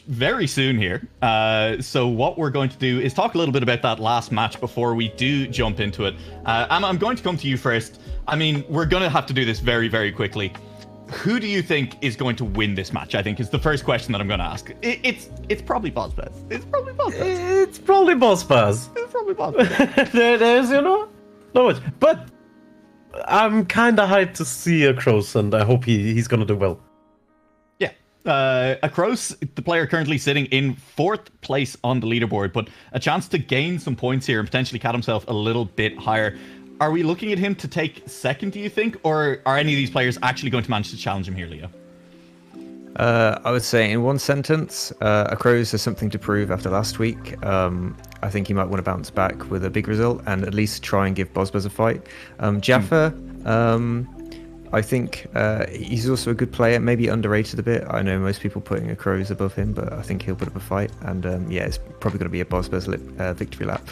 very soon here. So what we're going to do is talk a little bit about that last match before we do jump into it. I'm going to come to you first. I mean, we're going to have to do this very, very quickly. Who do you think is going to win this match? I think is the first question that I'm going to ask. It's probably bozbez. It's probably bozbez. It's probably bozbez. It's probably bozbez. There's, no, but I'm kind of hyped to see Acrose, and I hope he's going to do well. Yeah. Acrose, the player currently sitting in 4th place on the leaderboard, but a chance to gain some points here and potentially cat himself a little bit higher. Are we looking at him to take 2nd, do you think? Or are any of these players actually going to manage to challenge him here, Leo? I would say in one sentence, Acrose has something to prove after last week. I think he might want to bounce back with a big result and at least try and give bozbez a fight. Jaffa, I think he's also a good player, maybe underrated a bit. I know most people putting Acrose above him, but I think he'll put up a fight. And yeah, it's probably going to be a bozbez victory lap.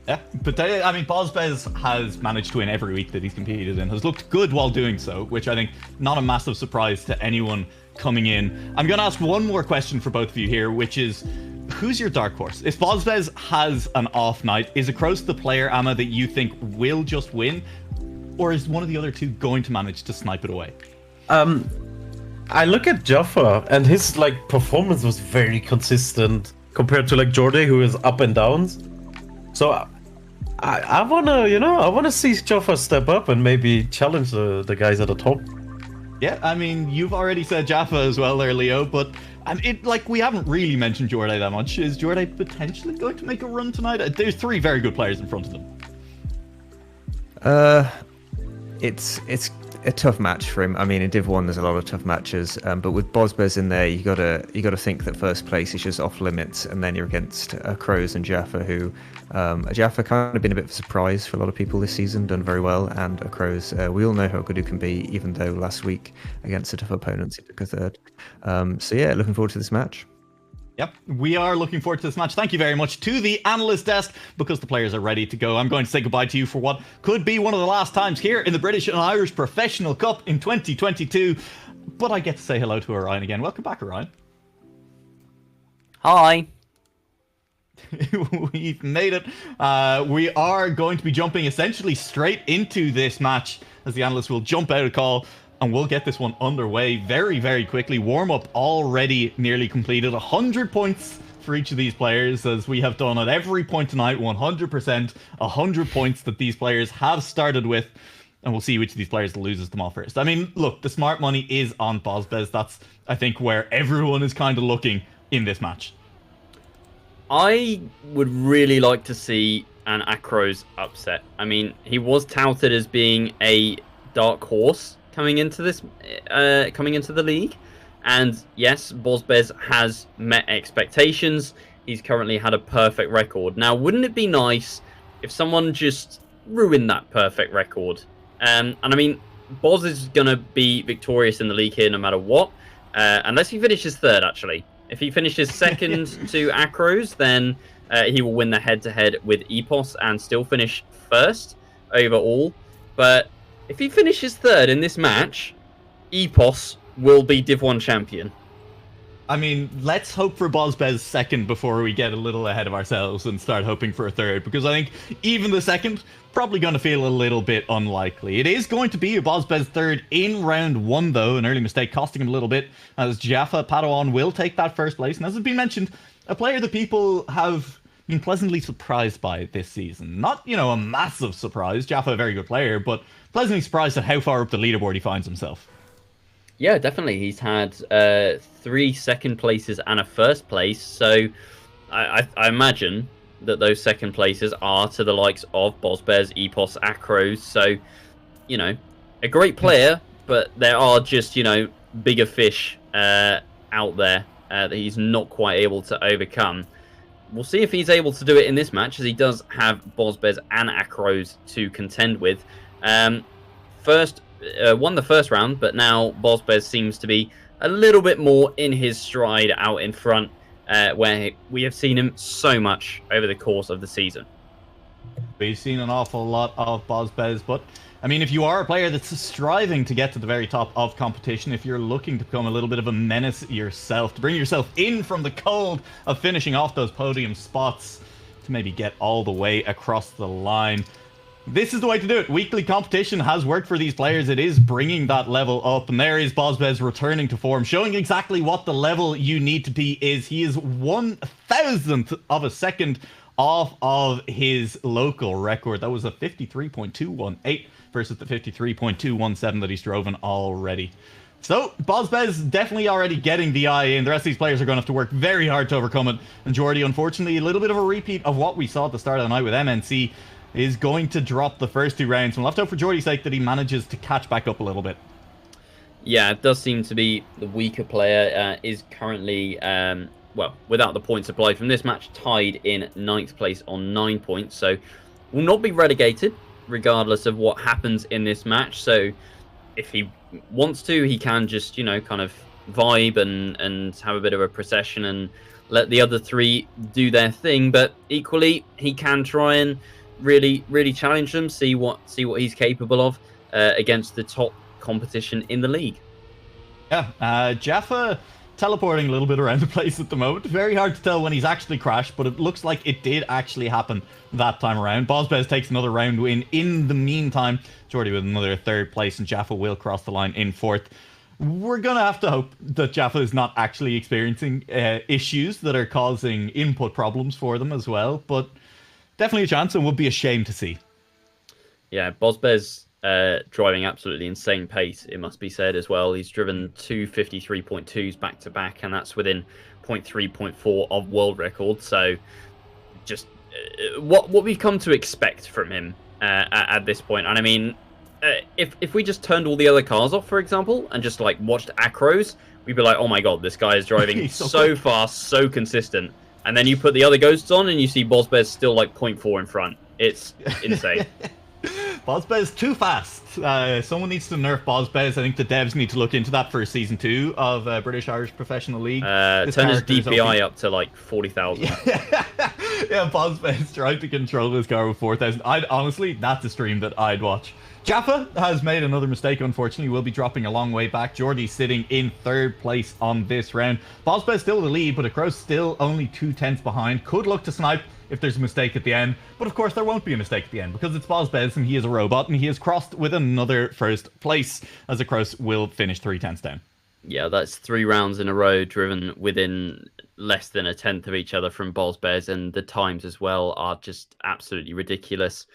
Yeah, but I mean, bozbez has managed to win every week that he's competed in, has looked good while doing so, which I think not a massive surprise to anyone coming in. I'm going to ask one more question for both of you here, which is, who's your dark horse? If bozbez has an off night, is Acrose the player, Amma, that you think will just win? Or is one of the other two going to manage to snipe it away? I look at Jaffa, and his performance was very consistent compared to Jorday, who is up and downs. So I wanna see Jaffa step up and maybe challenge the guys at the top. Yeah, I mean, you've already said Jaffa as well there, Leo, but we haven't really mentioned Jorday that much. Is Jorday potentially going to make a run tonight? There's 3 very good players in front of them. It's a tough match for him. I mean, in Div 1 there's a lot of tough matches, but with bozbez in there, you gotta think that first place is just off limits, and then you're against Acrose and Jaffa, who Jaffa kind of been a bit of a surprise for a lot of people this season, done very well, and Acrose, we all know how good he can be, even though last week against a tough opponent he took a 3rd. So yeah, looking forward to this match. Yep, we are looking forward to this match. Thank you very much to the analyst desk, because the players are ready to go. I'm going to say goodbye to you for what could be one of the last times here in the British and Irish Professional Cup in 2022. But I get to say hello to Orion again. Welcome back, Orion. Hi. We've made it. We are going to be jumping essentially straight into this match, as the analysts will jump out of call. And we'll get this one underway very, very quickly. Warm-up already nearly completed. 100 points for each of these players, as we have done at every point tonight. 100%. 100 points that these players have started with. And we'll see which of these players loses them all first. I mean, look, the smart money is on bozbez. That's, I think, where everyone is kind of looking in this match. I would really like to see an Acrose upset. I mean, he was touted as being a dark horse coming into the league, and yes, bozbez has met expectations. He's currently had a perfect record. Now, wouldn't it be nice if someone just ruined that perfect record? And I mean, Boz is gonna be victorious in the league here no matter what, unless he finishes 3rd. Actually, if he finishes 2nd to Acrose, then he will win the head-to-head with Epos and still finish 1st overall. But if he finishes 3rd in this match, Epos will be Div 1 champion. I mean, let's hope for bozbez 2nd before we get a little ahead of ourselves and start hoping for a 3rd, because I think even the 2nd, probably going to feel a little bit unlikely. It is going to be a bozbez 3rd in round 1, though. An early mistake costing him a little bit, as JaffaPadawan will take that 1st place. And as has been mentioned, a player that people have been pleasantly surprised by this season. Not, a massive surprise. Jaffa, a very good player, but pleasantly surprised at how far up the leaderboard he finds himself. Yeah, definitely. He's had 3 2nd places and a 1st place. So I imagine that those 2nd places are to the likes of bozbez, Epos, Acrose. So, a great player, but there are just, bigger fish out there that he's not quite able to overcome. We'll see if he's able to do it in this match, as he does have bozbez and Acrose to contend with. Won the 1st round, but now bozbez seems to be a little bit more in his stride out in front, where we have seen him so much over the course of the season. We've seen an awful lot of bozbez, but I mean, if you are a player that's striving to get to the very top of competition, if you're looking to become a little bit of a menace yourself, to bring yourself in from the cold of finishing off those podium spots, to maybe get all the way across the line, this is the way to do it. Weekly competition has worked for these players. It is bringing that level up. And there is bozbez returning to form, showing exactly what the level you need to be is. He is 1,000th of a second off of his local record. That was a 53.218 versus the 53.217 that he's driven already. So, bozbez definitely already getting the eye in. The rest of these players are going to have to work very hard to overcome it. And Jorday, unfortunately, a little bit of a repeat of what we saw at the start of the night with MNC, is going to drop the first 2 rounds. And we'll have to hope for Jorday's sake that he manages to catch back up a little bit. Yeah, it does seem to be the weaker player. Is currently, well, without the point supply from this match, tied in 9th place on 9 points. So will not be relegated, regardless of what happens in this match. So if he wants to, he can just, you know, kind of vibe and have a bit of a procession and let the other 3 do their thing. But equally, he can try and really challenge them, see what he's capable of against the top competition in the league. Yeah, Jaffa teleporting a little bit around the place at the moment. Very hard to tell when he's actually crashed, but it looks like it did actually happen that time around. bozbez takes another round win in the meantime. Jorday with another 3rd place, and Jaffa will cross the line in 4th. We're going to have to hope that Jaffa is not actually experiencing issues that are causing input problems for them as well, but definitely a chance, and would be a shame to see. Yeah, bozbez driving absolutely insane pace, it must be said as well. He's driven 2 53.2s back to back, and that's within 0.3, 0.4 of world record. So just what we've come to expect from him at this point. And I mean, if we just turned all the other cars off, for example, and just like watched Acrose, we'd be like, oh my god, this guy is driving so fast, so consistent. And then you put the other ghosts on and you see bozbez still like 0.4 in front. It's insane. bozbez too fast. Someone needs to nerf bozbez. I think the devs need to look into that for season 2 of British Irish Professional League. Turn his DPI up to like 40,000. Yeah, bozbez trying to control his car with 4,000. Honestly, that's a stream that I'd watch. Jaffa has made another mistake, unfortunately. Will be dropping a long way back. Jorday sitting in 3rd place on this round. bozbez still the lead, but Acrose still only 2/10 behind. Could look to snipe if there's a mistake at the end. But of course, there won't be a mistake at the end because it's bozbez and he is a robot, and he has crossed with another 1st place as Acrose will finish 3/10 down. Yeah, that's 3 rounds in a row driven within less than 1/10 of each other from bozbez, and the times as well are just absolutely ridiculous.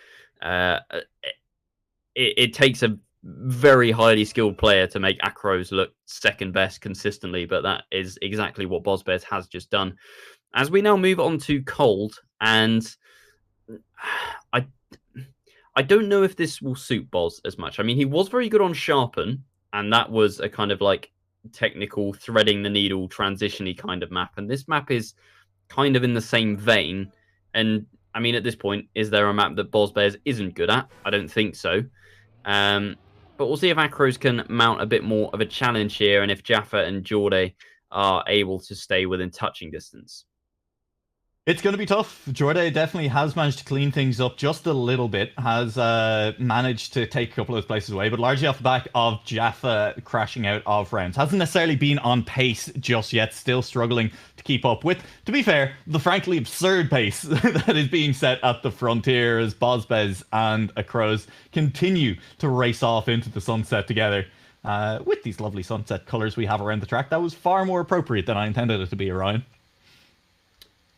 It takes a very highly skilled player to make Acrose look 2nd best consistently, but that is exactly what bozbez has just done. As we now move on to cold, and I don't know if this will suit Boz as much. I mean, he was very good on sharpen, and that was a kind of like technical threading the needle transition-y kind of map, and this map is kind of in the same vein. And I mean, at this point, is there a map that bozbez isn't good at? I don't think so. But we'll see if Acrose can mount a bit more of a challenge here, and if Jaffa and Jorday are able to stay within touching distance. It's going to be tough. Jorday definitely has managed to clean things up just a little bit, has managed to take a couple of those places away, but largely off the back of Jaffa crashing out of rounds. Hasn't necessarily been on pace just yet, still struggling to keep up with, to be fair, the frankly absurd pace that is being set at the frontier as bozbez and Acrose continue to race off into the sunset together. With these lovely sunset colours we have around the track, that was far more appropriate than I intended it to be, Orion.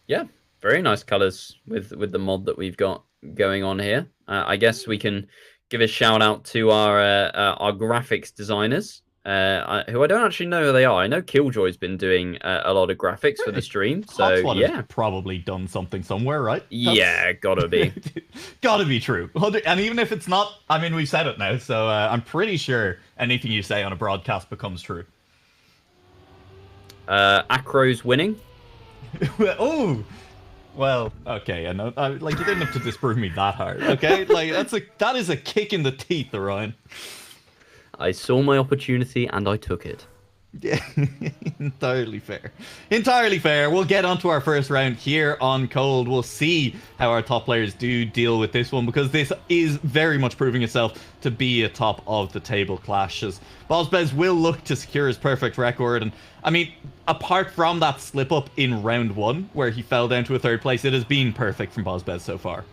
Yeah, very nice colours with the mod that we've got going on here. I guess we can give a shout out to our graphics designers, who I don't actually know who they are. I know Killjoy's been doing a lot of graphics for the stream, so yeah, probably done something somewhere, right? Yeah, gotta be, gotta be true. And even if it's not, I mean, we said it now, so I'm pretty sure anything you say on a broadcast becomes true. Acrose winning. Oh, well, okay, I know. Like, you didn't have to disprove me that hard, okay? Like, that is a kick in the teeth, Orion. I saw my opportunity and I took it. Yeah, entirely fair. Entirely fair. We'll get onto our first round here on Cold. We'll see how our top players do deal with this one, because this is very much proving itself to be a top of the table clash, as bozbez will look to secure his perfect record. And I mean, apart from that slip up in round 1 where he fell down to a 3rd place, it has been perfect from bozbez so far.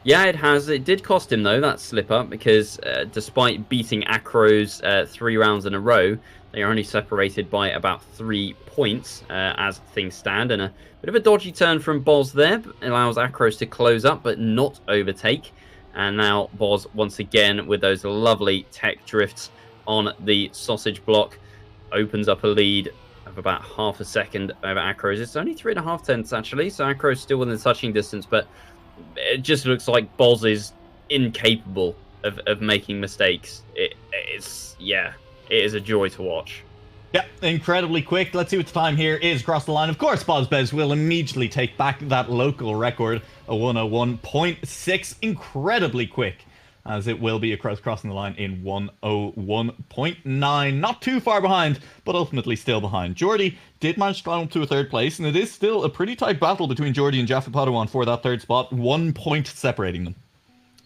Yeah, it has. It did cost him, though, that slip up, because despite beating Acrose 3 rounds in a row, they are only separated by about 3 points as things stand. And a bit of a dodgy turn from Boz there. Allows Acrose to close up, but not overtake. And now Boz, once again, with those lovely tech drifts on the sausage block, opens up a lead of about half a second over Acrose. It's only 3.5 tenths, actually, so Acrose still within touching distance, but it just looks like Boz is incapable of making mistakes. It is a joy to watch. Yeah, incredibly quick. Let's see what the time here is across the line. Of course, bozbez will immediately take back that local record, a 101.6. Incredibly quick, as it will be Acrose crossing the line in 101.9. Not too far behind, but ultimately still behind. Jorday did manage to climb up to a 3rd place, and it is still a pretty tight battle between Jorday and JaffaPadawan for that 3rd spot. 1 point separating them.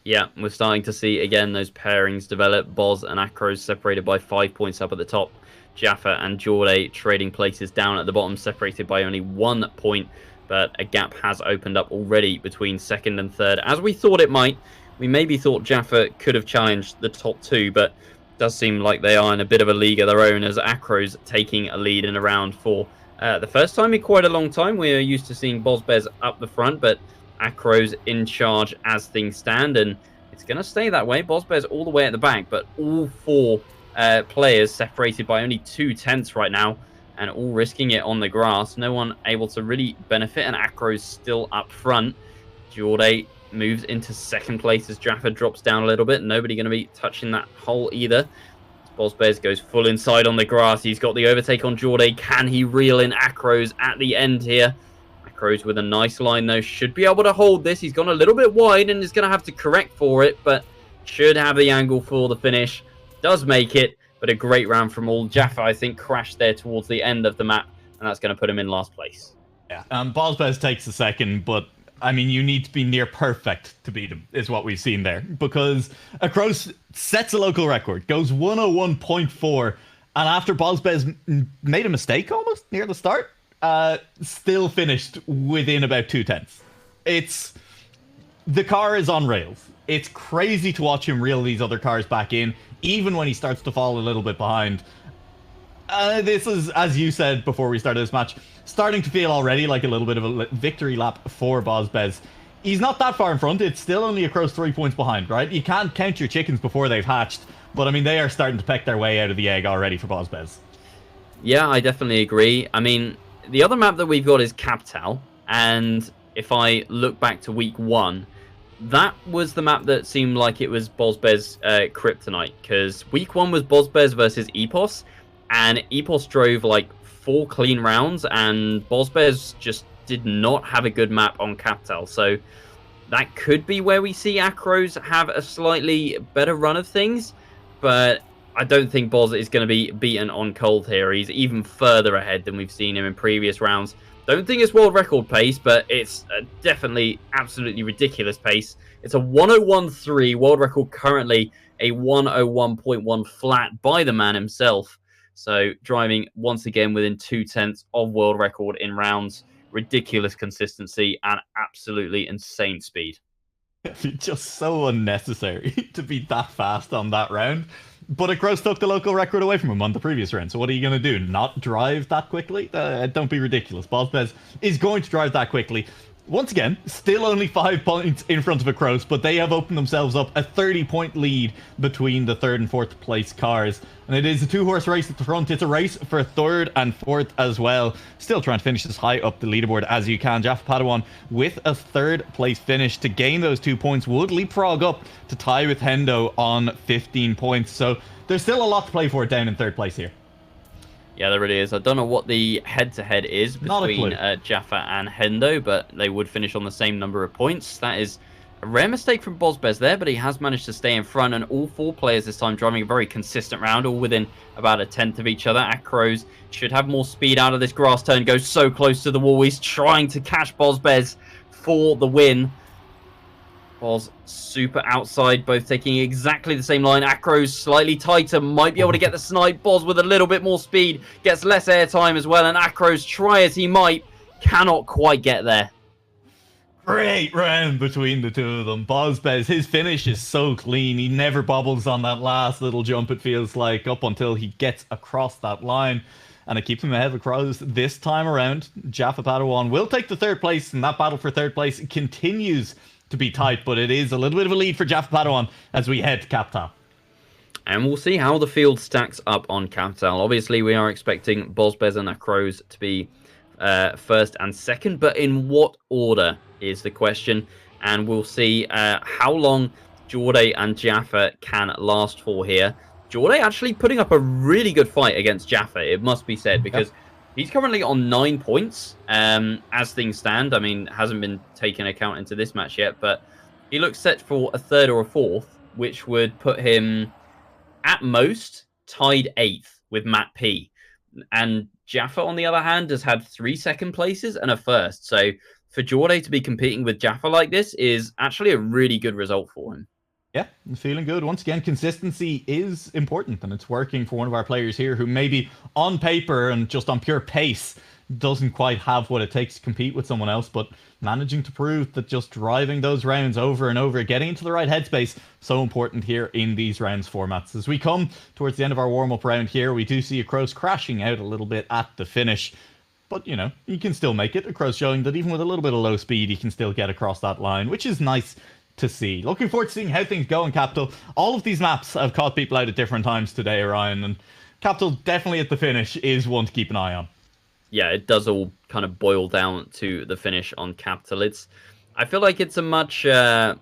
Yeah, we're starting to see, again, those pairings develop. Boz and Acrose separated by 5 points up at the top. Jaffa and Jorday trading places down at the bottom, separated by only 1 point. But a gap has opened up already between 2nd and 3rd, as we thought it might. We maybe thought Jaffa could have challenged the top 2, but it does seem like they are in a bit of a league of their own, as Acrose taking a lead in a round for the first time in quite a long time. We are used to seeing bozbez up the front, but Acrose in charge as things stand, and it's going to stay that way. bozbez all the way at the back, but all 4 players separated by only 2 tenths right now, and all risking it on the grass. No one able to really benefit, and Acrose still up front. Jorday moves into 2nd place as Jaffa drops down a little bit. Nobody going to be touching that hole either. bozbez goes full inside on the grass. He's got the overtake on Jorday. Can he reel in Acrose at the end here? Acrose with a nice line, though, should be able to hold this. He's gone a little bit wide and is going to have to correct for it, but should have the angle for the finish. Does make it, but a great round from all. Jaffa, I think, crashed there towards the end of the map, and that's going to put him in last place. Yeah, bozbez takes a 2nd, but I mean, you need to be near perfect to beat him, is what we've seen there. Because Acrose sets a local record, goes 101.4, and after bozbez made a mistake almost near the start, still finished within about 2 tenths. The car is on rails. It's crazy to watch him reel these other cars back in, even when he starts to fall a little bit behind. This is, as you said before we started this match, starting to feel already like a little bit of a victory lap for bozbez. He's not that far in front. It's still only Acrose 3 points behind, right? You can't count your chickens before they've hatched, but I mean, they are starting to peck their way out of the egg already for bozbez. Yeah, I definitely agree. I mean, the other map that we've got is Capital, and if I look back to week 1, that was the map that seemed like it was bozbez kryptonite, because week 1 was bozbez versus Epos, and Epos drove like 4 clean rounds, and bozbez just did not have a good map on Capital. So that could be where we see Acrose have a slightly better run of things, but I don't think Boz is going to be beaten on cold here. He's even further ahead than we've seen him in previous rounds. Don't think it's world record pace, but it's definitely absolutely ridiculous pace. It's a 101.3 world record, currently a 101.1 flat by the man himself. So driving once again within 2 tenths of world record in rounds. Ridiculous consistency and absolutely insane speed. Just so unnecessary to be that fast on that round. But Acrose took the local record away from him on the previous round. So what are you going to do? Not drive that quickly? Don't be ridiculous. bozbez is going to drive that quickly. Once again, still only 5 points in front of Acrose, but they have opened themselves up a 30-point lead between the 3rd and 4th place cars. And it is a 2-horse race at the front. It's a race for 3rd and 4th as well. Still trying to finish as high up the leaderboard as you can. JaffaPadawan with a 3rd place finish to gain those 2 points would leapfrog up to tie with Hendo on 15 points. So there's still a lot to play for down in 3rd place here. Yeah, there really is. I don't know what the head-to-head is between Jaffa and Hendo, but they would finish on the same number of points. That is A rare mistake from bozbez there, but he has managed to stay in front, and all 4 players this time driving a very consistent round, all within about a tenth of each other. Acrose should have more speed out of this grass turn, goes so close to the wall. He's trying to catch bozbez for the win. Boz super outside, both taking exactly the same line. Acrose slightly tighter, might be able to get the snipe. Boz with a little bit more speed, gets less airtime as well, and Acrose, try as he might, cannot quite get there. Great round between the two of them. bozbez, his finish is so clean. He never bobbles on that last little jump, it feels like, up until he gets across that line. And it keeps him ahead of Acrose this time around. JaffaPadawan will take the 3rd place, and that battle for 3rd place continues to be tight, but it is a little bit of a lead for JaffaPadawan as we head to Capital. And we'll see how the field stacks up on Capital. Obviously, we are expecting bozbez and Acrose to be 1st and 2nd, but in what order is the question, and we'll see how long Jorday and Jaffa can last for here. Jorday actually putting up a really good fight against Jaffa, it must be said, because he's currently on 9 points as things stand. I mean, hasn't been taken account into this match yet, but he looks set for a 3rd or a 4th, which would put him at most tied 8th with Matt P. And Jaffa, on the other hand, has had 3 second places and a 1st. So for Jorday to be competing with Jaffa like this is actually a really good result for him. Yeah, I'm feeling good. Once again, consistency is important, and it's working for one of our players here who maybe on paper and just on pure pace doesn't quite have what it takes to compete with someone else, but managing to prove that just driving those rounds over and over, getting into the right headspace, so important here in these rounds formats. As we come towards the end of our warm-up round here, we do see Acrose crashing out a little bit at the finish. But, you know, you can still make it. Acrose showing that even with a little bit of low speed, you can still get across that line, which is nice to see. Looking forward to seeing how things go in Capital. All of these maps have caught people out at different times today, Orion, and Capital definitely at the finish is one to keep an eye on. Yeah, it does all kind of boil down to the finish on Capital. I feel like it's a much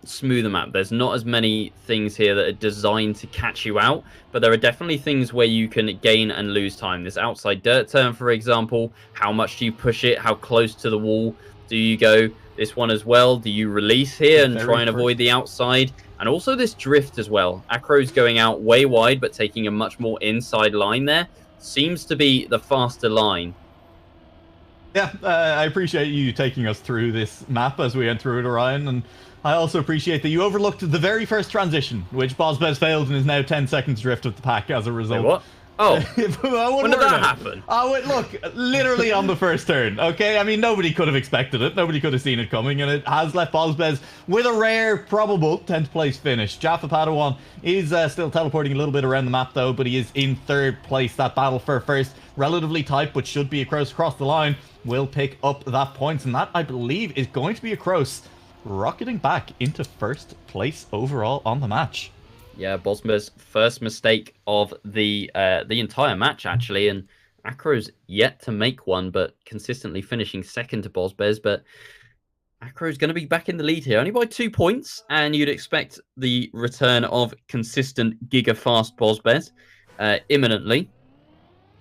smoother map. There's not as many things here that are designed to catch you out, but there are definitely things where you can gain and lose time. This outside dirt turn, for example, how much do you push it? How close to the wall do you go? This one as well, do you release here and try and avoid the outside? And also this drift as well. Acrose going out way wide, but taking a much more inside line there. Seems to be the faster line. Yeah, I appreciate you taking us through this map as we went through it, Orion, and I also appreciate that you overlooked the very first transition, which bozbez failed and is now 10 seconds drift of the pack as a result. Wait, what? Oh, when did that happen? Oh, look, literally on the first turn, okay? I mean, nobody could have expected it. Nobody could have seen it coming, and it has left bozbez with a rare, probable 10th place finish. JaffaPadawan is still teleporting a little bit around the map, though, but he is in 3rd place. That battle for first, relatively tight, but should be Acrose across the line, will pick up that points, and that, I believe, is going to be Acrose rocketing back into 1st place overall on the match. Yeah, bozbez's first mistake of the entire match, actually, and Acrose yet to make one, but consistently finishing 2nd to bozbez. But Acrose going to be back in the lead here, only by 2 points, and you'd expect the return of consistent giga-fast bozbez imminently.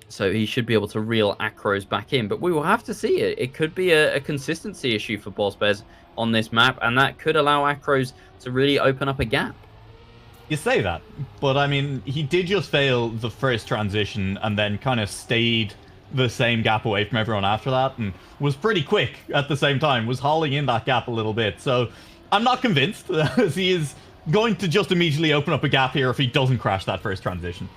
So he should be able to reel Acrose back in, but we will have to see it. It could be a consistency issue for bozbez on this map, and that could allow Acrose to really open up a gap. You say that, but I mean, he did just fail the first transition and then kind of stayed the same gap away from everyone after that and was pretty quick at the same time, was hauling in that gap a little bit. So I'm not convinced as he is going to just immediately open up a gap here if he doesn't crash that first transition.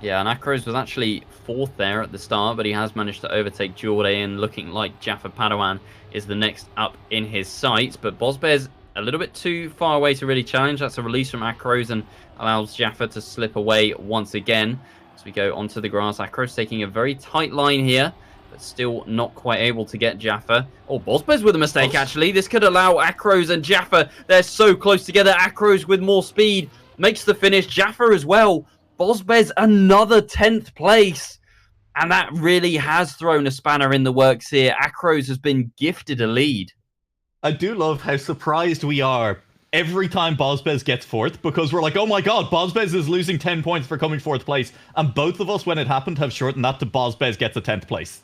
Yeah, and Acrose was actually 4th there at the start, but he has managed to overtake Jorday, and looking like JaffaPadawan is the next up in his sights. But bozbez a little bit too far away to really challenge. That's a release from Acrose and allows Jaffa to slip away once again. As we go onto the grass, Acrose taking a very tight line here, but still not quite able to get Jaffa. Oh, bozbez with a mistake, actually. This could allow Acrose and Jaffa. They're so close together. Acrose with more speed makes the finish. Jaffa as well. bozbez another 10th place. And that really has thrown a spanner in the works here. Acrose has been gifted a lead. I do love how surprised we are every time bozbez gets 4th, because we're like, oh my god, bozbez is losing 10 points for coming 4th place. And both of us, when it happened, have shortened that to bozbez gets a 10th place.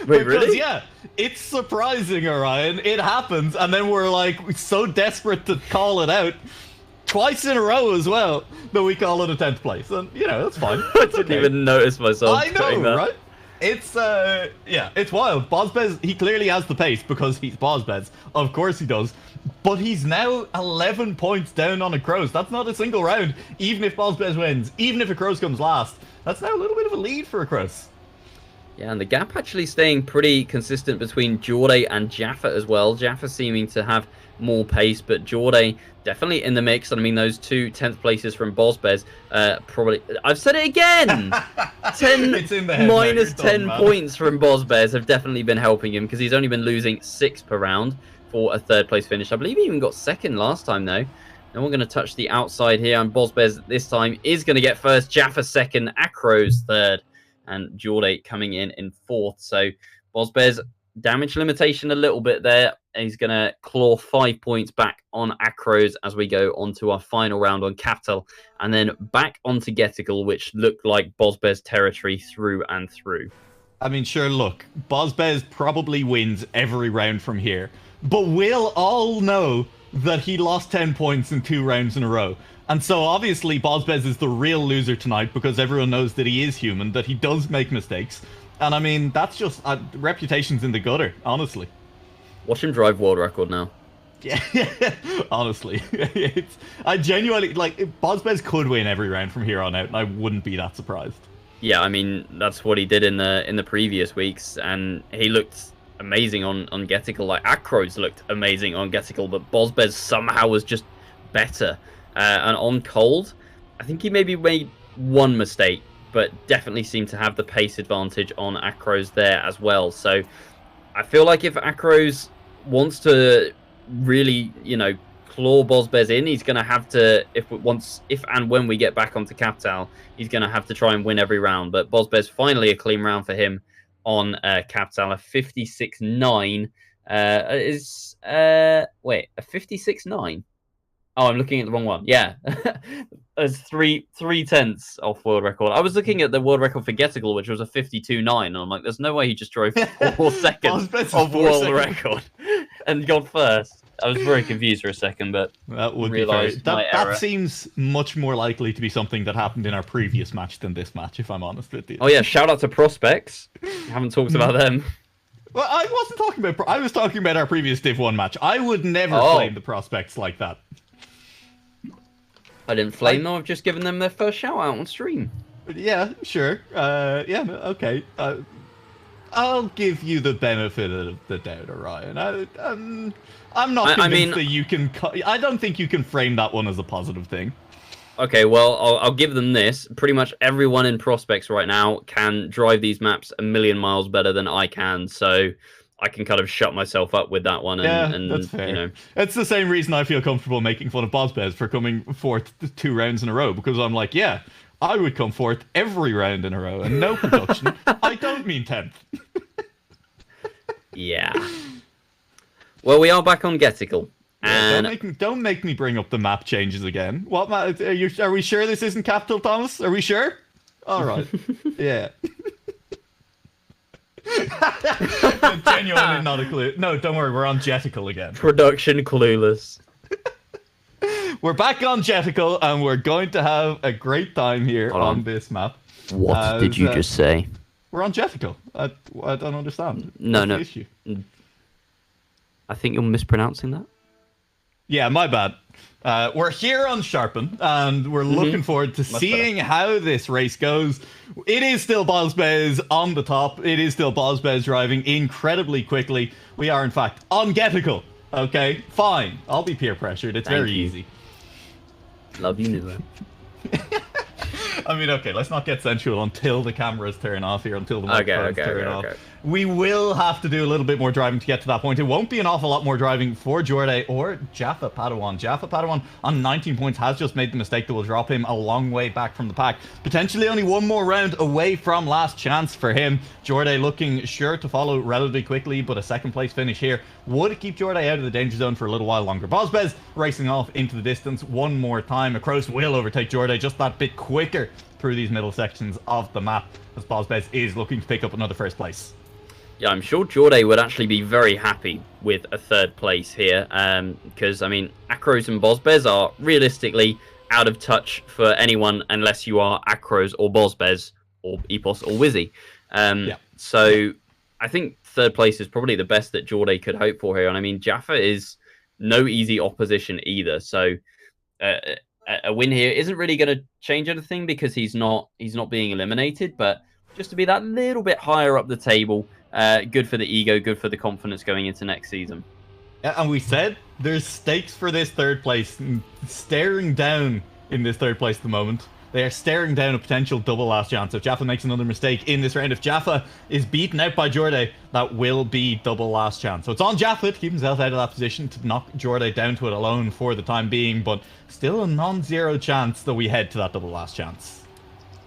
Wait, because, really? yeah, it's surprising, Orion. It happens, and then we're like so desperate to call it out twice in a row as well that we call it a 10th place, and that's fine. I didn't even notice myself I doing know, that. right? It's yeah, it's wild. bozbez, he clearly has the pace because he's bozbez. Of course he does. But he's now 11 points down on Acrose. That's not a single round. Even if bozbez wins, even if Acrose comes last, that's now a little bit of a lead for Acrose. Yeah, and the gap actually staying pretty consistent between Jorday and Jaffa as well. Jaffa seeming to have more pace, but Jorday definitely in the mix. And I mean, those 2 10th places from bozbez, probably... I've said it again! 10 It's in the head minus now, you're 10 done, man. points from bozbez have definitely been helping him, because he's only been losing 6 per round for a 3rd place finish. I believe he even got 2nd last time, though. And we're going to touch the outside here, and bozbez this time is going to get 1st, Jaffa 2nd, Acrose 3rd, and Jorday coming in 4th. So bozbez, damage limitation a little bit there. He's going to claw 5 points back on Acrose as we go on to our final round on Capital, and then back onto Getical, which looked like bozbez territory through and through. I mean, sure, look, bozbez probably wins every round from here, but we'll all know that he lost 10 points in 2 rounds in a row. And so obviously bozbez is the real loser tonight, because everyone knows that he is human, that he does make mistakes. And I mean, that's just reputation's in the gutter, honestly. Watch him drive world record now. Yeah, honestly. I genuinely, like, bozbez could win every round from here on out, and I wouldn't be that surprised. Yeah, I mean, that's what he did in the previous weeks, and he looked amazing on Getical. Like, Acrose looked amazing on Getical, but bozbez somehow was just better. And on cold, I think he maybe made 1 mistake, but definitely seemed to have the pace advantage on Acrose there as well. So I feel like if Acrose wants to really, claw bozbez in, he's going to have to, if and when we get back onto Capital, he's going to have to try and win every round. But bozbez, finally a clean round for him on Capital. A 56-9 is, wait, a 56-9? Oh, I'm looking at the wrong one. Yeah. There's 3/10 off world record. I was looking at the world record for Getical, which was a 52.9, and I'm like, there's no way he just drove 4 seconds of world record and got 1st. I was very confused for a second, but that would be fair. That seems much more likely to be something that happened in our previous match than this match, if I'm honest with you. Oh yeah, shout out to Prospects. Haven't talked about them. Well, I wasn't talking about... I was talking about our previous Div 1 match. I would never claim the Prospects like that. I didn't flame them. I've just given them their first shout out on stream. Yeah, sure. Yeah, okay. I'll give you the benefit of the doubt, Orion. I'm not convinced that you can... I don't think you can frame that one as a positive thing. Okay, well, I'll give them this. Pretty much everyone in Prospects right now can drive these maps a million miles better than I can, so I can kind of shut myself up with that one. And that's fair. It's the same reason I feel comfortable making fun of bozbez for coming 4th 2 rounds in a row, because I'm like, yeah, I would come 4th every round in a row, and no production. I don't mean 10th. Yeah. Well, we are back on Getical. Yeah, And don't make me bring up the map changes again. What map? Are we sure this isn't Capital, Thomas? Are we sure? All right. Yeah. Genuinely not a clue. No, don't worry. We're on Getical again. production clueless. We're back on Getical, and we're going to have a great time here on this map. What did you just say? We're on Getical. I don't understand. No, What's no. the issue? I think you're mispronouncing that. Yeah, my bad. We're here on Sharpen, and we're looking forward to seeing how this race goes. It is still bozbez on the top. It is still bozbez driving incredibly quickly. We are, in fact, on Getical. Okay, fine. I'll be peer pressured. It's very easy. Love you, Nua. I mean, okay, let's not get sensual until the cameras turn off here, until the microphones turn off. We will have to do a little bit more driving to get to that point. It won't be an awful lot more driving for Jorday or JaffaPadawan. JaffaPadawan on 19 points has just made the mistake that will drop him a long way back from the pack. Potentially only one more round away from last chance for him. Jorday looking sure to follow relatively quickly, but a 2nd place finish here would keep Jorday out of the danger zone for a little while longer. bozbez racing off into the distance one more time. Acrose will overtake Jorday just that bit quicker through these middle sections of the map, as bozbez is looking to pick up another 1st place. Yeah, I'm sure Jorday would actually be very happy with a third place here, because, I mean, Acrose and bozbez are realistically out of touch for anyone unless you are Acrose or bozbez or Epos or Wizzy. So I think third place is probably the best that Jorday could hope for here. And I mean, Jaffa is no easy opposition either. So a win here isn't really going to change anything because he's not being eliminated. But just to be that little bit higher up the table, good for the ego, good for the confidence going into next season. Yeah, and we said there's stakes for this third place. Staring down in this third place at the moment. They are staring down a potential double last chance. If Jaffa makes another mistake in this round, if Jaffa is beaten out by Jorday, that will be double last chance. So it's on Jaffa to keep himself out of that position, to knock Jorday down to it alone for the time being, but still a non-zero chance that we head to that double last chance.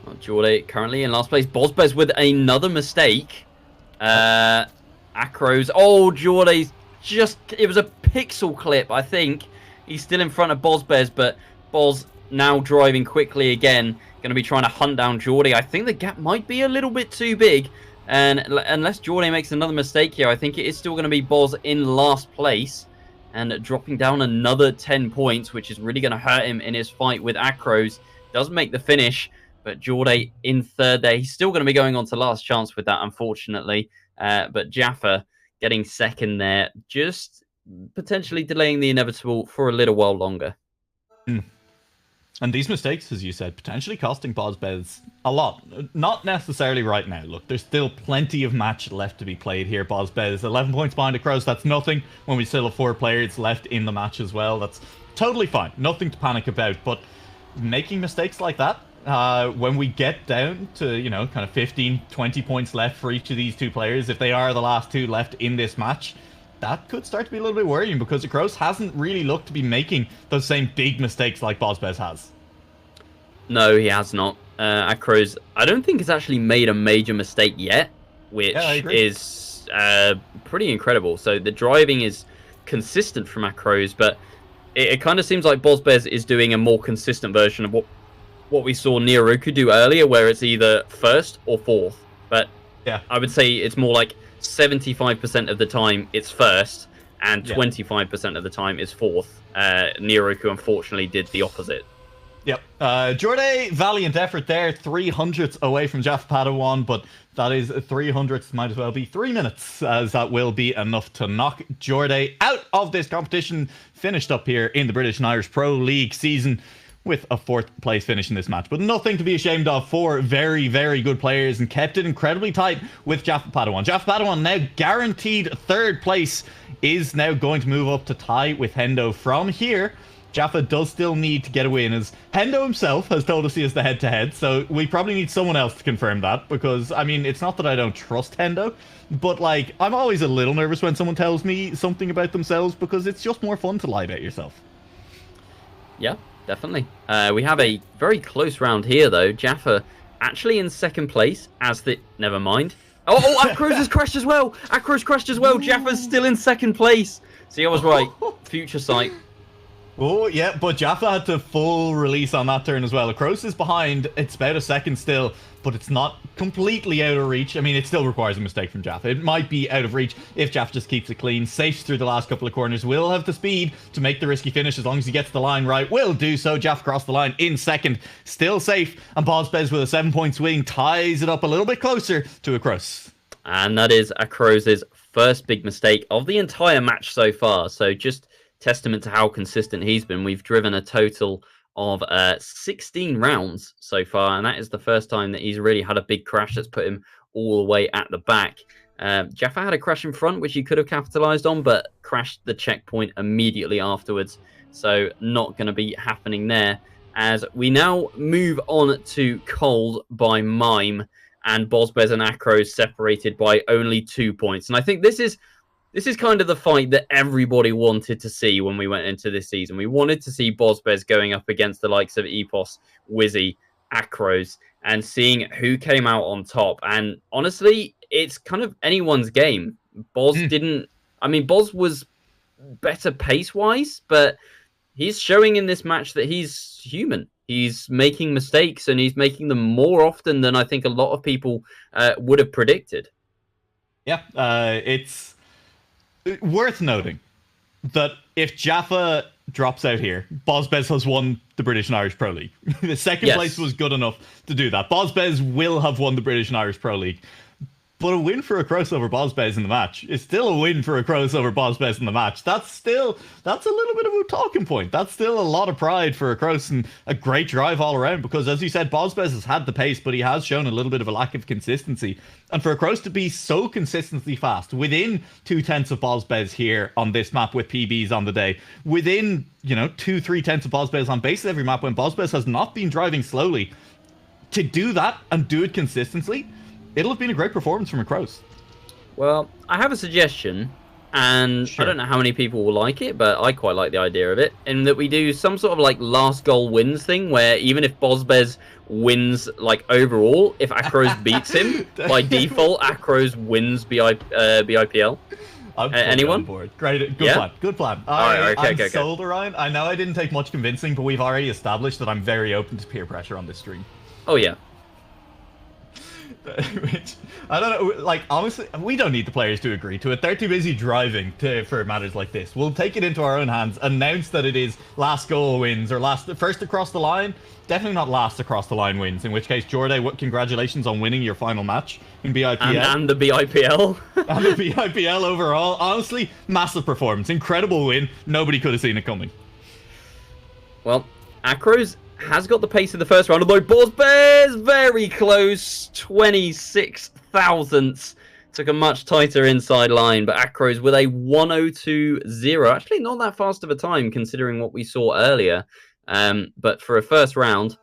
Well, Jorday currently in last place. bozbez with another mistake. Acrose. Oh, Jorday's just... It was a pixel clip, I think. He's still in front of bozbez, but Boz... now driving quickly again, going to be trying to hunt down Jorday. I think the gap might be a little bit too big, and unless Jorday makes another mistake here, I think it is still going to be Boz in last place and dropping down another 10 points, which is really going to hurt him in his fight with Acrose. Doesn't make the finish, but Jorday in third there. He's still going to be going on to last chance with that, unfortunately, but Jaffa getting second there, just potentially delaying the inevitable for a little while longer. And these mistakes, as you said, potentially costing bozbez a lot. Not necessarily right now. Look, there's still plenty of match left to be played here. bozbez 11 points behind Acrose. That's nothing when we still have 4 players left in the match as well. That's totally fine. Nothing to panic about. But making mistakes like that, when we get down to, you know, kind of 15, 20 points left for each of these 2 players, if they are the last 2 left in this match, that could start to be a little bit worrying because Acrose hasn't really looked to be making those same big mistakes like bozbez has. No, he has not. Acrose, I don't think has actually made a major mistake yet, which is pretty incredible. So the driving is consistent from Acrose, but it kind of seems like bozbez is doing a more consistent version of what we saw Neoruku do earlier, where it's either first or fourth. But yeah, I would say it's more like 75% of the time it's first and 25% of the time it's fourth. Neoruku unfortunately did the opposite. Yep. Jorday, valiant effort there. 300ths away from JaffaPadawan, but that is 300ths, might as well be 3 minutes, as that will be enough to knock Jorday out of this competition. Finished up here in the British and Irish Pro League season with a 4th place finish in this match. But nothing to be ashamed of for very, very good players, and kept it incredibly tight with JaffaPadawan. JaffaPadawan now guaranteed 3rd place, is now going to move up to tie with Hendo from here. Jaffa does still need to get a win, as Hendo himself has told us he has the head-to-head, so we probably need someone else to confirm that, because, I mean, it's not that I don't trust Hendo, but, like, I'm always a little nervous when someone tells me something about themselves, because it's just more fun to lie about yourself. Yeah, definitely. We have a very close round here, though. Jaffa actually in 2nd place, as the... Never mind. Oh, Acrose has crashed as well! Acrose crashed as well! Jaffa's still in 2nd place! See, I was right. Future sight. Oh, yeah, but Jaffa had to full release on that turn as well. Acrose is behind. It's about a second still, but it's not completely out of reach. I mean, it still requires a mistake from Jaffa. It might be out of reach if Jaffa just keeps it clean. Safe through the last couple of corners. Will have the speed to make the risky finish as long as he gets the line right. Will do so. Jaffa crossed the line in 2nd. Still safe. And bozbez with a 7-point swing ties it up a little bit closer to Acrose. And that is Acrose's first big mistake of the entire match so far. So just... testament to how consistent he's been. We've driven a total of 16 rounds so far, and that is the first time that he's really had a big crash that's put him all the way at the back. Jaffa had a crash in front, which he could have capitalized on, but crashed the checkpoint immediately afterwards, so not going to be happening there. As we now move on to Cold by Mime, and bozbez and Acrose separated by only 2 points. And I think this is kind of the fight that everybody wanted to see when we went into this season. We wanted to see bozbez going up against the likes of Epos, Wizzy, Acrose, and seeing who came out on top. And honestly, it's kind of anyone's game. Boz didn't... I mean, Boz was better pace-wise, but he's showing in this match that he's human. He's making mistakes, and he's making them more often than I think a lot of people would have predicted. Yeah, it's worth noting that if Jaffa drops out here, bozbez has won the British and Irish Pro League. The second Yes. place was good enough to do that. Bozbez will have won the British and Irish Pro League. But a win for Acrose over bozbez in the match is still a win for Acrose over bozbez in the match. That's a little bit of a talking point. That's still a lot of pride for Acrose and a great drive all around because, as you said, bozbez has had the pace, but he has shown a little bit of a lack of consistency. And for Acrose to be so consistently fast, within 2/10 of bozbez here on this map with PBs on the day, within, 2-3 tenths of bozbez on basically every map when bozbez has not been driving slowly, to do that and do it consistently, it'll have been a great performance from Acrose. Well, I have a suggestion, and Sure. I don't know how many people will like it, but I quite like the idea of it, in that we do some sort of like last goal wins thing, where even if bozbez wins like overall, if Acrose beats him, by default, Acrose wins BIPL. I'm anyone? on board. Great, good Yeah? plan. Good plan. Alright, okay, I'm okay. sold, Orion. I know I didn't take much convincing, but we've already established that I'm very open to peer pressure on this stream. Oh yeah. Which, I don't know, like, honestly, we don't need the players to agree to it. They're too busy driving for matters like this. We'll take it into our own hands, announce that it is last goal wins, or first across the line. Definitely not last across the line wins, in which case, Jorday, congratulations on winning your final match in BIPL. And the BIPL. And the BIPL overall. Honestly, massive performance. Incredible win. Nobody could have seen it coming. Well, Acrose has got the pace in the first round, although bozbez very close, 26 thousandths. Took a much tighter inside line, but Acrose with a 1:02.0. Actually, not that fast of a time considering what we saw earlier. But for a first round,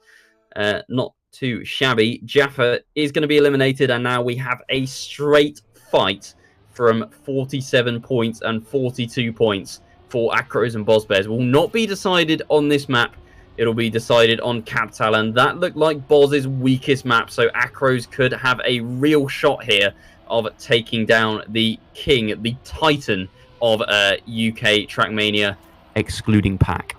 not too shabby. Jaffa is going to be eliminated, and now we have a straight fight from 47 points and 42 points for Acrose and bozbez. Will not be decided on this map. It'll be decided on Capital, and that looked like Boz's weakest map, so Acrose could have a real shot here of taking down the king, the titan of UK Trackmania, excluding Pack.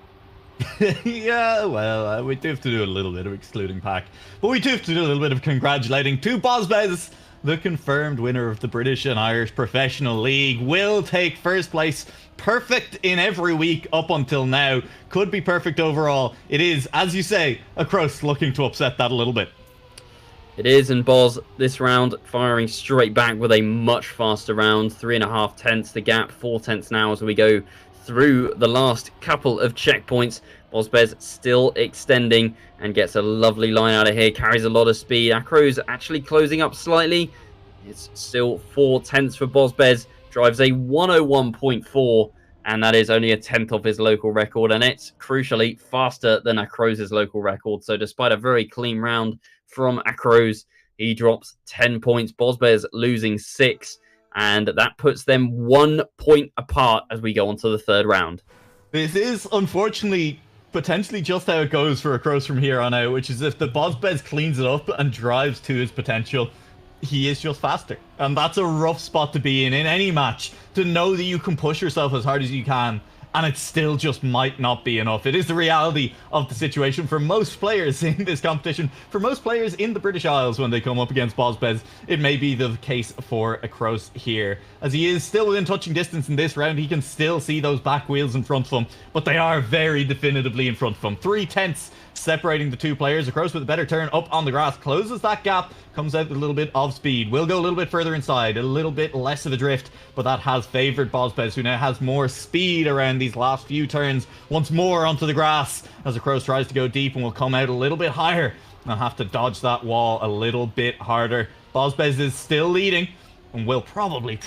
Yeah, well, we do have to do a little bit of excluding Pack, but we do have to do a little bit of congratulating to bozbez, the confirmed winner of the British and Irish Professional League. Will take first place. Perfect in every week up until now. Could be perfect overall. It is, as you say, Acrose looking to upset that a little bit. It is, and Boz this round firing straight back with a much faster round. 3.5 tenths the gap, 4 tenths now as we go through the last couple of checkpoints. bozbez still extending and gets a lovely line out of here. Carries a lot of speed. Acrose actually closing up slightly. It's still 4 tenths for bozbez. Drives a 1:01.4, and that is only a tenth of his local record, and it's crucially faster than Acrose's local record. So despite a very clean round from Acrose, he drops 10 points. bozbez losing 6, and that puts them 1 point apart as we go on to the third round. This is, unfortunately, potentially just how it goes for Acrose from here on out, which is if the bozbez cleans it up and drives to his potential, he is just faster. And that's a rough spot to be in any match, to know that you can push yourself as hard as you can, and it still just might not be enough. It is the reality of the situation for most players in this competition. For most players in the British Isles when they come up against bozbez, it may be the case for Acrose here. As he is still within touching distance in this round, he can still see those back wheels in front of him, but they are very definitively in front of him. 3 tenths separating the two players. Acrose with a better turn up on the grass, closes that gap, comes out with a little bit of speed. Will go a little bit further inside, a little bit less of a drift, but that has favoured bozbez, who now has more speed around these last few turns. Once more onto the grass as Acrose tries to go deep and will come out a little bit higher. I'll have to dodge that wall a little bit harder. bozbez is still leading and will probably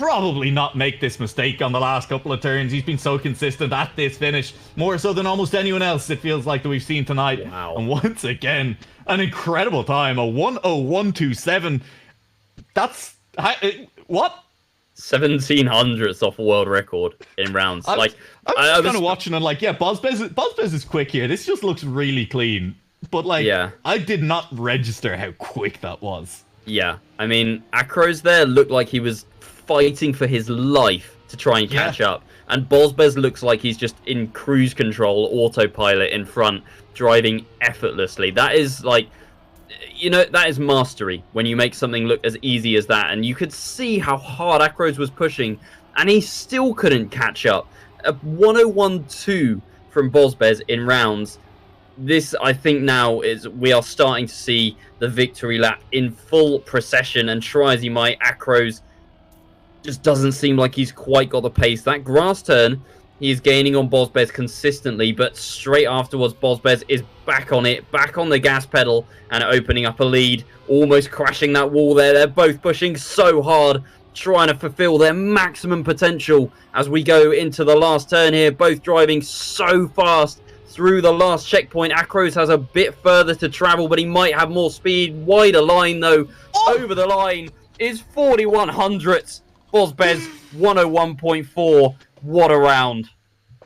not make this mistake on the last couple of turns. He's been so consistent at this finish, more so than almost anyone else, it feels like, that we've seen tonight. Wow. And once again, an incredible time, a 1:01.27. That's what? 1700ths off a world record in rounds. I was I kind of watching and like, yeah, bozbez is quick here. This just looks really clean. But like, Yeah. I did not register how quick that was. Yeah, I mean, Acrose there looked like he was fighting for his life to try and catch up. And bozbez looks like he's just in cruise control, autopilot in front, driving effortlessly. That is like, you know, that is mastery when you make something look as easy as that. And you could see how hard Acrose was pushing, and he still couldn't catch up. A 101-2 from bozbez in rounds. This, I think, now is we are starting to see the victory lap in full procession, and try as he might, Acrose just doesn't seem like he's quite got the pace. That grass turn, he's gaining on bozbez consistently, but straight afterwards, bozbez is back on it, back on the gas pedal, and opening up a lead, almost crashing that wall there. They're both pushing so hard, trying to fulfill their maximum potential as we go into the last turn here, both driving so fast through the last checkpoint. Acrose has a bit further to travel, but he might have more speed. Wider line, though. Over the line is 41 hundredths. bozbez 101.4. What a round.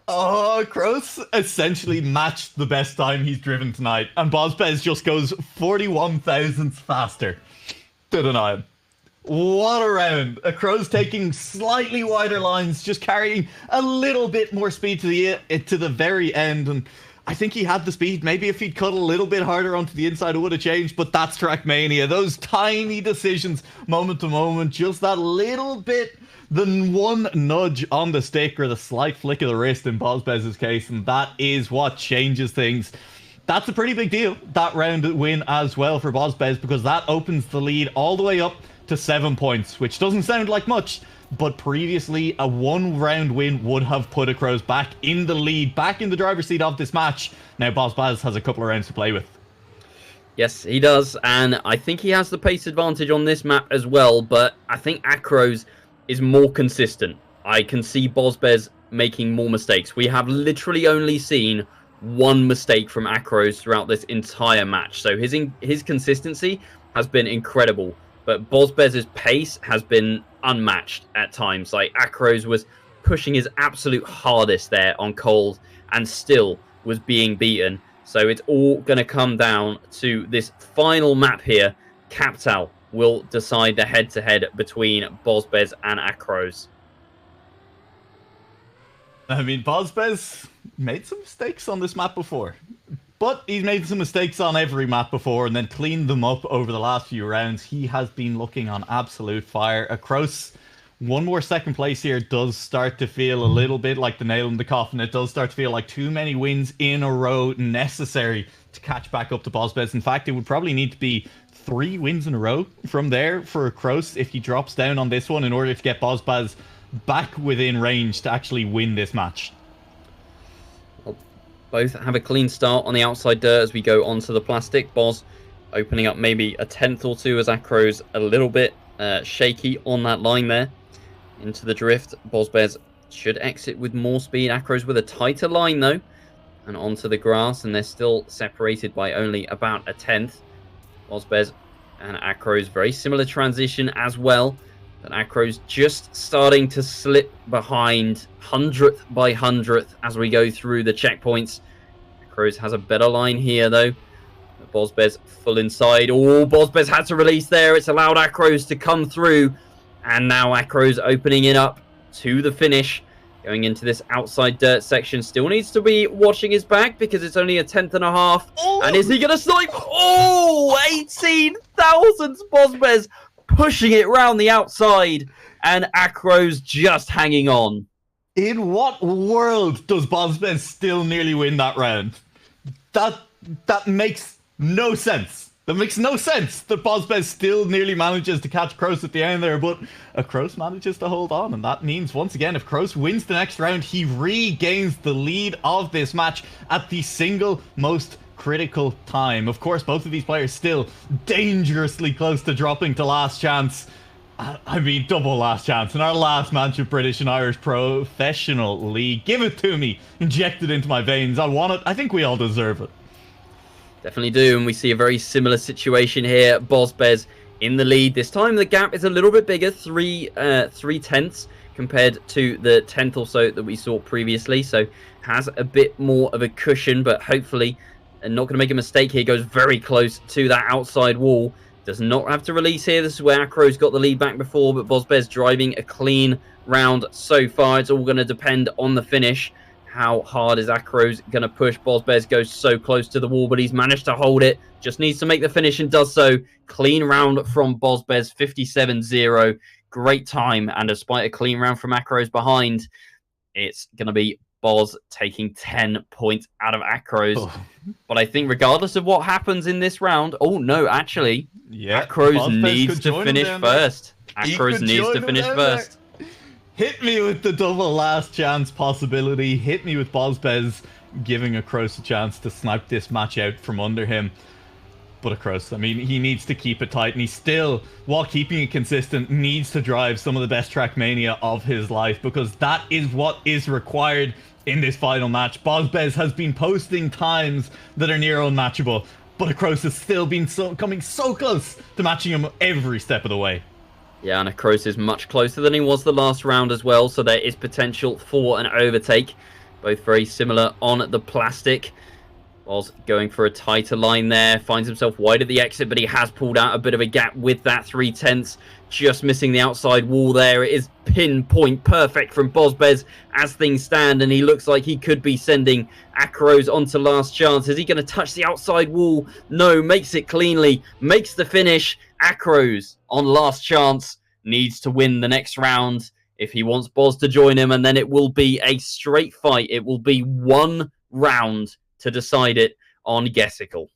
Oh, Acrose essentially matched the best time he's driven tonight, and bozbez just goes 41 thousandths faster to deny him. What a round. Acrose taking slightly wider lines, just carrying a little bit more speed to the very end, and I think he had the speed. Maybe if he'd cut a little bit harder onto the inside, it would have changed, but that's Trackmania. Those tiny decisions, moment to moment, just that little bit, the one nudge on the stick or the slight flick of the wrist in bozbez's case, and that is what changes things. That's a pretty big deal, that round win as well for bozbez, because that opens the lead all the way up to 7 points, which doesn't sound like much, but previously a one-round win would have put Acrose back in the lead, back in the driver's seat of this match. Now bozbez has a couple of rounds to play with. Yes, he does, and I think he has the pace advantage on this map as well, but I think Acrose is more consistent. I can see bozbez making more mistakes. We have literally only seen one mistake from Acrose throughout this entire match, so his consistency has been incredible. But bozbez's pace has been unmatched at times. Like, Acrose was pushing his absolute hardest there on cold and still was being beaten. So it's all going to come down to this final map here. Capital will decide the head-to-head between bozbez and Acrose. I mean, bozbez made some mistakes on this map before. But he's made some mistakes on every map before and then cleaned them up over the last few rounds. He has been looking on absolute fire. Acrose, one more second place here does start to feel a little bit like the nail in the coffin. It does start to feel like too many wins in a row necessary to catch back up to bozbez. In fact, it would probably need to be 3 wins in a row from there for Acrose if he drops down on this one in order to get bozbez back within range to actually win this match. Both have a clean start on the outside dirt as we go onto the plastic. Boz opening up maybe a tenth or two as Acrose a little bit shaky on that line there. Into the drift. bozbez should exit with more speed. Acrose with a tighter line though. And onto the grass, and they're still separated by only about a tenth. bozbez and Acrose, very similar transition as well. But Acrose just starting to slip behind 100th by 100th as we go through the checkpoints. Acrose has a better line here though. bozbez full inside. Oh, bozbez had to release there. It's allowed Acrose to come through. And now Acrose opening it up to the finish. Going into this outside dirt section. Still needs to be watching his back because it's only a tenth and a half. Oh. And is he going to snipe? Oh, 18 thousandths bozbez. Pushing it round the outside, and Acrose just hanging on. In what world does bozbez still nearly win that round? That makes no sense. That makes no sense that bozbez still nearly manages to catch Acrose at the end there, but Acrose manages to hold on, and that means, once again, if Acrose wins the next round, he regains the lead of this match at the single most critical time. Of course, both of these players still dangerously close to dropping to last chance. I mean, double last chance in our last match of British and Irish Professional League. Give it to me. Inject it into my veins. I want it. I think we all deserve it. Definitely do, and we see a very similar situation here. bozbez in the lead. This time the gap is a little bit bigger, 3 tenths compared to the tenth or so that we saw previously. So has a bit more of a cushion, but hopefully and not going to make a mistake here. Goes very close to that outside wall. Does not have to release here. This is where Acrose got the lead back before, but bozbez driving a clean round so far. It's all going to depend on the finish. How hard is Acrose going to push? bozbez goes so close to the wall, but he's managed to hold it. Just needs to make the finish and does so. Clean round from bozbez, 57-0. Great time, and despite a clean round from Acrose behind, it's going to be Boz taking 10 points out of Acrose. Oh. But I think regardless of what happens in this round... Oh, no, actually, Acrose needs to finish first. Acrose needs to finish first. Hit me with the double last chance possibility. Hit me with bozbez giving Acrose a chance to snipe this match out from under him. But Acrose, I mean, he needs to keep it tight, and he still, while keeping it consistent, needs to drive some of the best Trackmania of his life, because that is what is required in this final match. bozbez has been posting times that are near unmatchable, but Acrose has still been coming so close to matching him every step of the way. Yeah, and Acrose is much closer than he was the last round as well, so there is potential for an overtake. Both very similar on the plastic. Boz going for a tighter line there, finds himself wide at the exit, but he has pulled out a bit of a gap with that 3/10, just missing the outside wall there. It is pinpoint perfect from bozbez as things stand, and he looks like he could be sending Acrose onto last chance. Is he going to touch the outside wall? No, makes it cleanly, makes the finish. Acrose on last chance needs to win the next round if he wants Boz to join him, and then it will be a straight fight. It will be one round to decide it on Gesicle.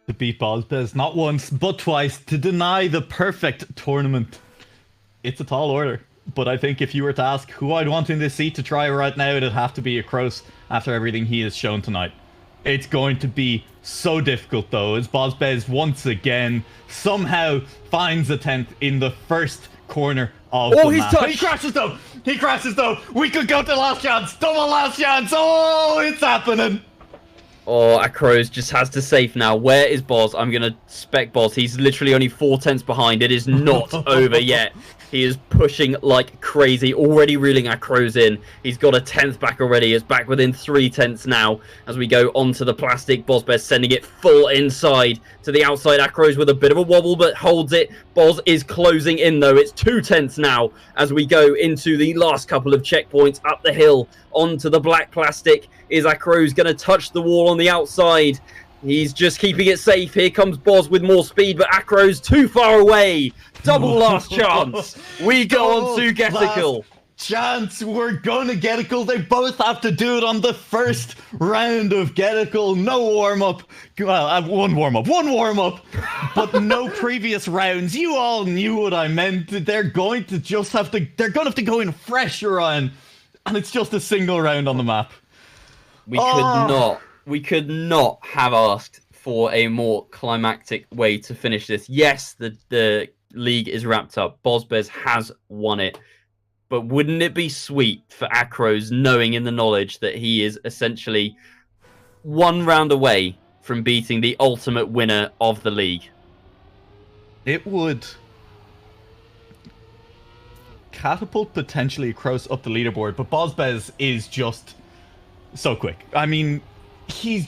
To beat bozbez not once but twice, to deny the perfect tournament. It's a tall order, but I think if you were to ask who I'd want in this seat to try right now, it'd have to be Acrose after everything he has shown tonight. It's going to be so difficult though, as bozbez once again somehow finds a 10th in the first corner of the map. He crashes though! He crashes though! We could go to last chance! Double last chance! Oh, it's happening! Oh, Acrose just has to safe now. Where is Boz? I'm going to spec Boz. He's literally only 4/10 behind. It is not over yet. He is pushing like crazy, already reeling Acrose in. He's got a 10th back already. It's back within 3/10 now as we go onto the plastic. bozbez sending it full inside to the outside. Acrose with a bit of a wobble, but holds it. Boz is closing in, though. It's 2/10 now as we go into the last couple of checkpoints up the hill onto the black plastic. Is Acrose going to touch the wall on the outside? He's just keeping it safe. Here comes Boz with more speed, but Acrose too far away. Double last chance. We go on to Gesicle. Chance, we're going to Geticle. They both have to do it on the first round of Geticle. No warm-up. Well, one warm-up, but no previous rounds. You all knew what I meant. They're going to have to go in fresh, Ryan. And it's just a single round on the map. We could not have asked for a more climactic way to finish this. Yes, the league is wrapped up. bozbez has won it. But wouldn't it be sweet for Acrose knowing in the knowledge that he is essentially one round away from beating the ultimate winner of the league? It would catapult potentially Acrose up the leaderboard, but bozbez is just so quick. I mean, he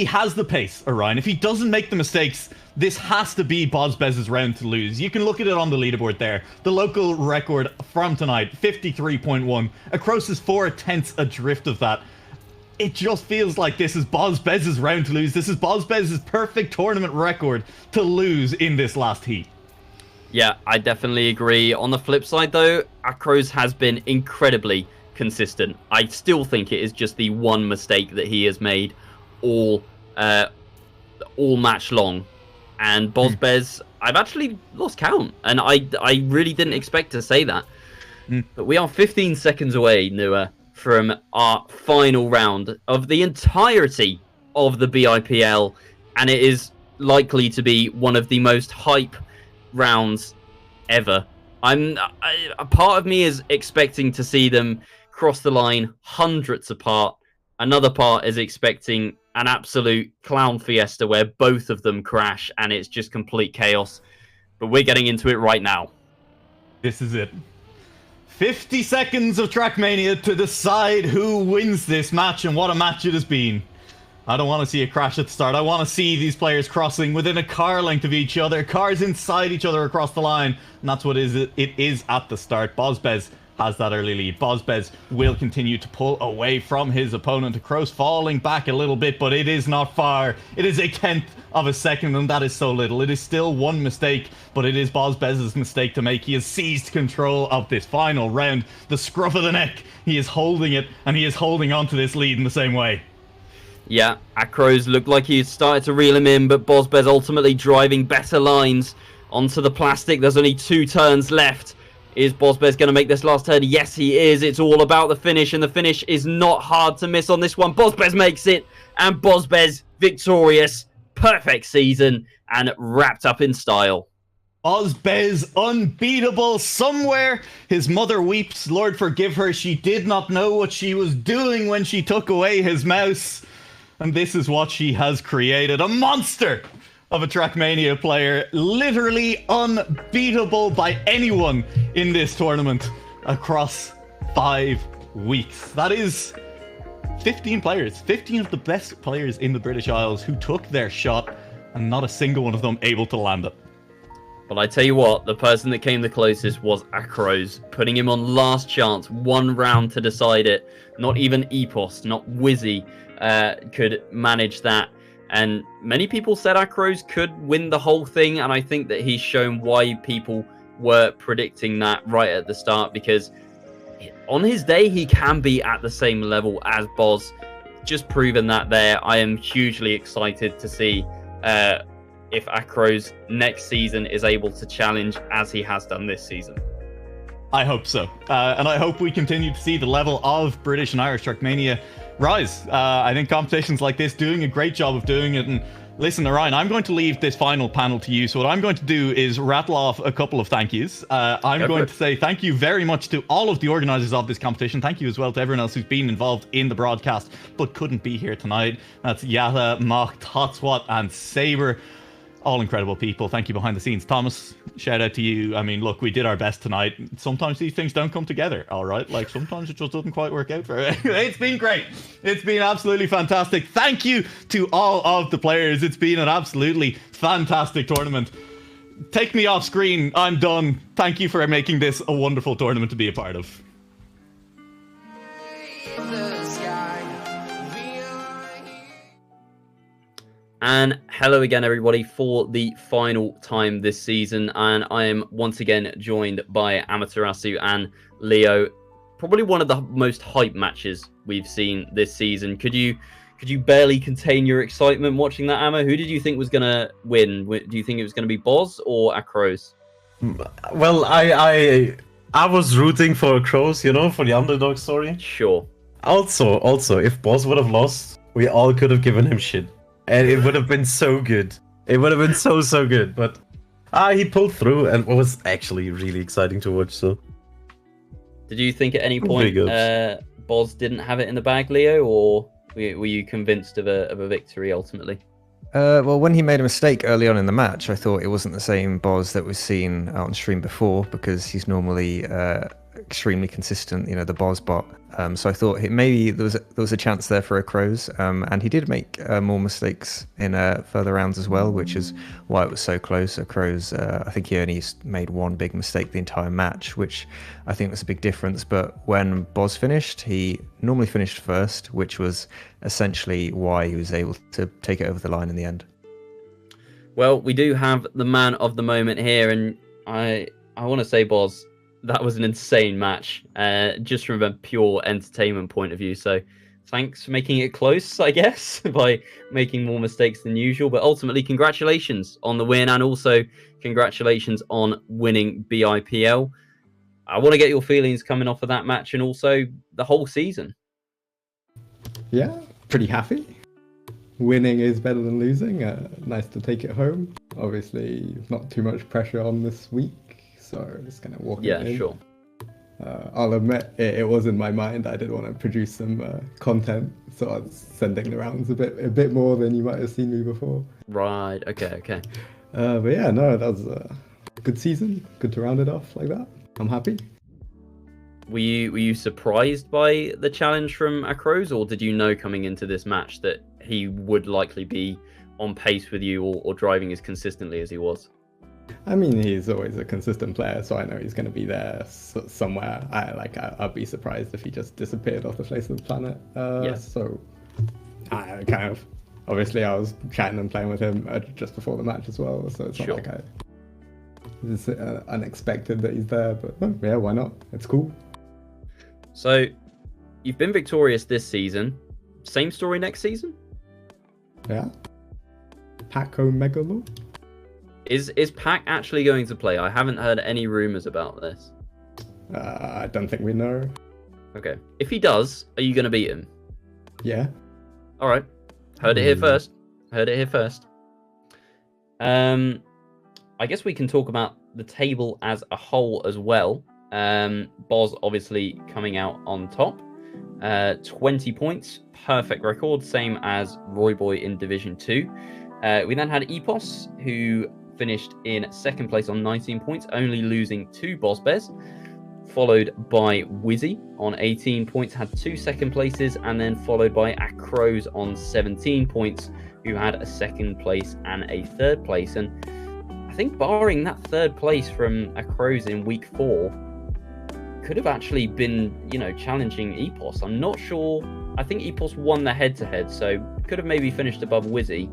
has the pace, Orion. If he doesn't make the mistakes, this has to be bozbez's round to lose. You can look at it on the leaderboard there. The local record from tonight, 53.1. Acrose is 4/10 adrift of that. It just feels like this is bozbez's round to lose. This is bozbez's perfect tournament record to lose in this last heat. Yeah, I definitely agree. On the flip side, though, Acrose has been incredibly consistent. I still think it is just the one mistake that he has made all match long. And bozbez, I've actually lost count, and I really didn't expect to say that. But we are 15 seconds away, Nua, from our final round of the entirety of the BIPL, and it is likely to be one of the most hype rounds ever. A part of me is expecting to see them cross the line hundreds apart. Another part is expecting an absolute clown fiesta where both of them crash and it's just complete chaos. But we're getting into it right now. This is it. 50 seconds of Trackmania to decide who wins this match and what a match it has been. I don't want to see a crash at the start. I want to see these players crossing within a car length of each other, cars inside each other across the line. And that's what it is at the start. bozbez has that early lead. bozbez will continue to pull away from his opponent. Acrose falling back a little bit, but it is not far. It is a 1/10 of a second, and that is so little. It is still one mistake, but it is bozbez's mistake to make. He has seized control of this final round. The scruff of the neck, he is holding it, and he is holding on to this lead in the same way. Yeah, Acrose looked like he started to reel him in, but bozbez ultimately driving better lines onto the plastic. There's only 2 turns left. Is bozbez going to make this last turn? Yes, he is. It's all about the finish, and the finish is not hard to miss on this one. bozbez makes it, and bozbez victorious. Perfect season, and wrapped up in style. bozbez unbeatable somewhere. His mother weeps. Lord forgive her. She did not know what she was doing when she took away his mouse. And this is what she has created. A monster of a Trackmania player, literally unbeatable by anyone in this tournament across 5 weeks. That is 15 players, 15 of the best players in the British Isles who took their shot, and not a single one of them able to land it. Well, I tell you what, the person that came the closest was Acrose, putting him on last chance, 1 round to decide it. Not even Epos, not Wizzy could manage that. And many people said Acrose could win the whole thing, and I think that he's shown why people were predicting that right at the start, because on his day, he can be at the same level as Boz. Just proven that there. I am hugely excited to see if Acrose next season is able to challenge as he has done this season. I hope so. And I hope we continue to see the level of British and Irish Trackmania rise. I think competitions like this doing a great job of doing it. And listen, Orion, I'm going to leave this final panel to you. So what I'm going to do is rattle off a couple of thank yous. I'm going to say thank you very much to all of the organizers of this competition. Thank you as well to everyone else who's been involved in the broadcast but couldn't be here tonight. That's Yata, Mach, Totswat, and Saber. All incredible people. Thank you behind the scenes. Thomas, shout out to you. I mean, look, we did our best tonight. Sometimes these things don't come together, all right? Like, sometimes it just doesn't quite work out for it. It's been great. It's been absolutely fantastic. Thank you to all of the players. It's been an absolutely fantastic tournament. Take me off screen. I'm done. Thank you for making this a wonderful tournament to be a part of. And hello again, everybody, for the final time this season. And I am once again joined by Amaterasu and Leo. Probably one of the most hype matches we've seen this season. Could you barely contain your excitement watching that, Amma? Who did you think was going to win? Do you think it was going to be Boz or Acrose? Well, I was rooting for Acrose, you know, for the underdog story. Sure. Also, if Boz would have lost, we all could have given him shit. And it would have been so good. It would have been so good. But he pulled through, and it was actually really exciting to watch. So, did you think at any point Boz didn't have it in the bag, Leo, or were you convinced of a victory ultimately? Well, when he made a mistake early on in the match, I thought it wasn't the same Boz that was seen out on stream before, because he's normally extremely consistent, you know, the Boz bot. So I thought maybe there was a chance there for Acrose, and he did make more mistakes in further rounds as well, which is why it was so close. Acrose, I think he only made 1 big mistake the entire match, which I think was a big difference. But when Boz finished, he normally finished first, which was essentially why he was able to take it over the line in the end. Well, we do have the man of the moment here, and I want to say, Boz, that was an insane match, just from a pure entertainment point of view. So thanks for making it close, I guess, by making more mistakes than usual. But ultimately, congratulations on the win, and also congratulations on winning BIPL. I want to get your feelings coming off of that match, and also the whole season. Yeah, pretty happy. Winning is better than losing. Nice to take it home. Obviously, not too much pressure on this week. So just gonna walk it in. Yeah, sure. I'll admit it was in my mind. I did want to produce some content, so I was sending the rounds a bit more than you might have seen me before. Right. Okay. But yeah, no, that was a good season. Good to round it off like that. I'm happy. Were you surprised by the challenge from Acrose, or did you know coming into this match that he would likely be on pace with you or driving as consistently as he was? I mean, he's always a consistent player, so I know he's going to be there somewhere. I'd be surprised if he just disappeared off the face of the planet. So I kind of, obviously, I was chatting and playing with him just before the match as well, so it's not like it's unexpected that he's there. But yeah, why not? It's cool. So, you've been victorious this season. Same story next season? Yeah. Paco Megalo? Is Pac actually going to play? I haven't heard any rumors about this. I don't think we know. Okay. If he does, are you going to beat him? Yeah. All right. Heard it here first. Heard it here first. I guess we can talk about the table as a whole as well. Boz obviously coming out on top. 20 points. Perfect record. Same as Roy Boy in Division 2. We then had Epos, who finished in second place on 19 points, only losing to bozbez, followed by Wizzy on 18 points, had 2 second places, and then followed by Acrose on 17 points, who had a second place and a third place. And I think barring that third place from Acrose in week 4, could have actually been, challenging Epos. I'm not sure. I think Epos won the head-to-head, so could have maybe finished above Wizzy.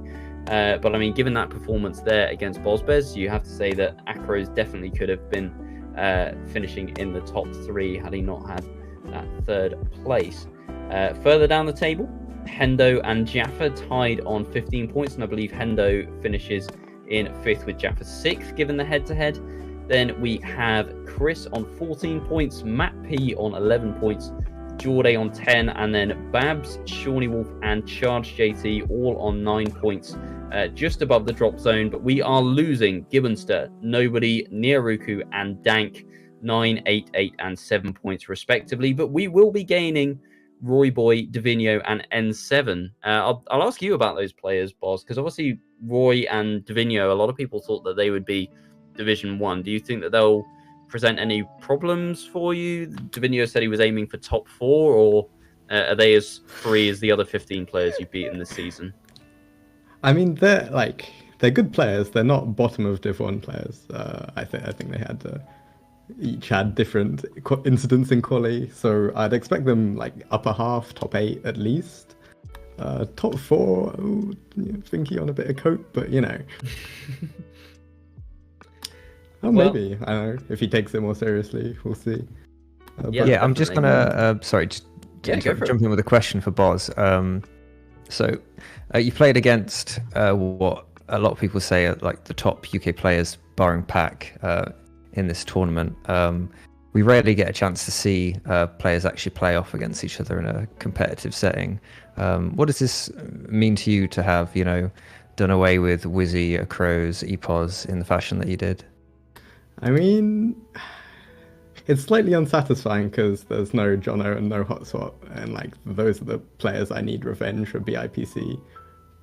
But I mean, given that performance there against bozbez, you have to say that Acrose definitely could have been finishing in the top 3 had he not had that third place. Further down the table, Hendo and Jaffa tied on 15 points, and I believe Hendo finishes in 5th with Jaffa 6th, given the head-to-head. Then we have Chris on 14 points, Matt P on 11 points, Jorday on 10, and then Babs, Shawnee Wolf, and Charge JT all on 9 points, just above the drop zone. But we are losing Gibbonster, Nobody, Niaruku, and Dank, 9, 8, 8, and 7 points respectively. But we will be gaining Roy Boy, Divino, and N7. I'll ask you about those players, Boz, because obviously Roy and Divino, a lot of people thought that they would be Division 1. Do you think that they'll present any problems for you? Divino said he was aiming for top 4, or are they as free as the other 15 players you've beaten this season? I mean, they're good players. They're not bottom of Div 1 players. I think they had each had different incidents in quali, so I'd expect them upper half, top 8 at least. Top 4, Finky on a bit of coke, but maybe. I don't know. If he takes it more seriously, we'll see. I'm just gonna jump in with a question for Boz. So you played against what a lot of people say are the top UK players, barring Pac, in this tournament. We rarely get a chance to see players actually play off against each other in a competitive setting. What does this mean to you to have, done away with Wizzy, Acrose, Epos in the fashion that you did? I mean, it's slightly unsatisfying because there's no Jono and no Hotswap, and those are the players I need revenge for BIPC.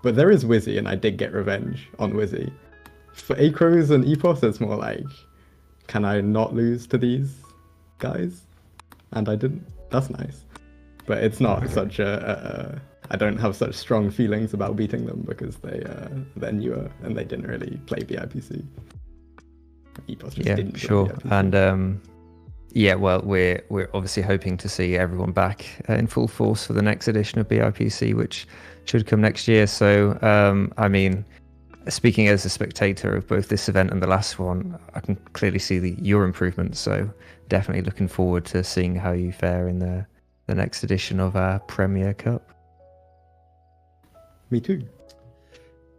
But there is Wizzy, and I did get revenge on Wizzy. For Acrose and Epos, it's more can I not lose to these guys? And I didn't. That's nice. But it's not such I don't have such strong feelings about beating them because they're newer and they didn't really play BIPC. Epos just didn't play BIPC. And well, we're obviously hoping to see everyone back in full force for the next edition of BIPC, which should come next year. So, I mean, speaking as a spectator of both this event and the last one, I can clearly see your improvements. So, definitely looking forward to seeing how you fare in the next edition of our Premier Cup. Me too.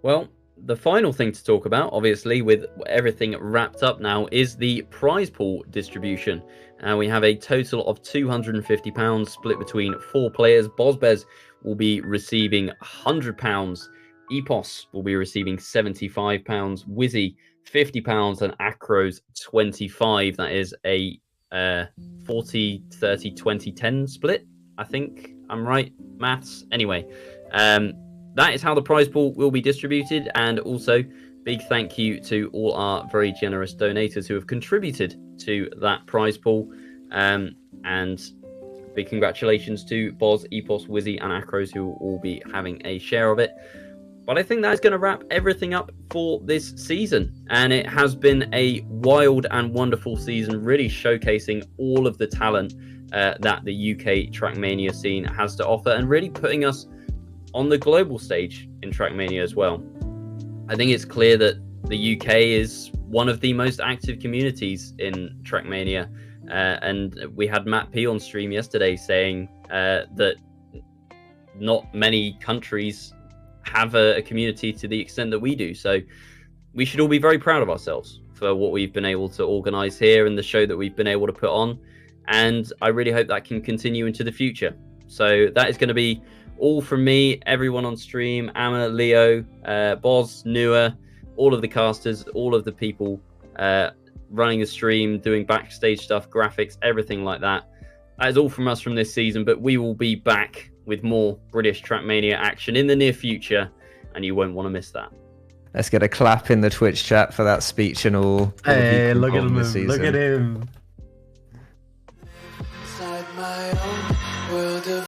Well, the final thing to talk about, obviously, with everything wrapped up now, is the prize pool distribution. We have a total of £250 split between 4 players. bozbez will be receiving £100. Epos will be receiving £75. Wizzy, £50. And Acrose, £25. That is a 40, 30, 20, 10 split. I think I'm right. Maths. Anyway, that is how the prize pool will be distributed. And also, big thank you to all our very generous donators who have contributed to that prize pool. And big congratulations to Boz, Epos, Wizzy, and Acrose, who will all be having a share of it. But I think that's going to wrap everything up for this season. And it has been a wild and wonderful season, really showcasing all of the talent that the UK Trackmania scene has to offer, and really putting us on the global stage in Trackmania as well. I think it's clear that the UK is one of the most active communities in Trackmania. And we had Matt P on stream yesterday saying that not many countries have a community to the extent that we do. So we should all be very proud of ourselves for what we've been able to organize here and the show that we've been able to put on. And I really hope that can continue into the future. So that is going to be all from me, everyone on stream, Amma, Leo, Boz, Nua, all of the casters, all of the people running the stream, doing backstage stuff, graphics, everything like that. That is all from us from this season, but we will be back with more British Trackmania action in the near future, and you won't want to miss that. Let's get a clap in the Twitch chat for that speech and all. Hey, look at on him! this Look season. at him! Inside my own world of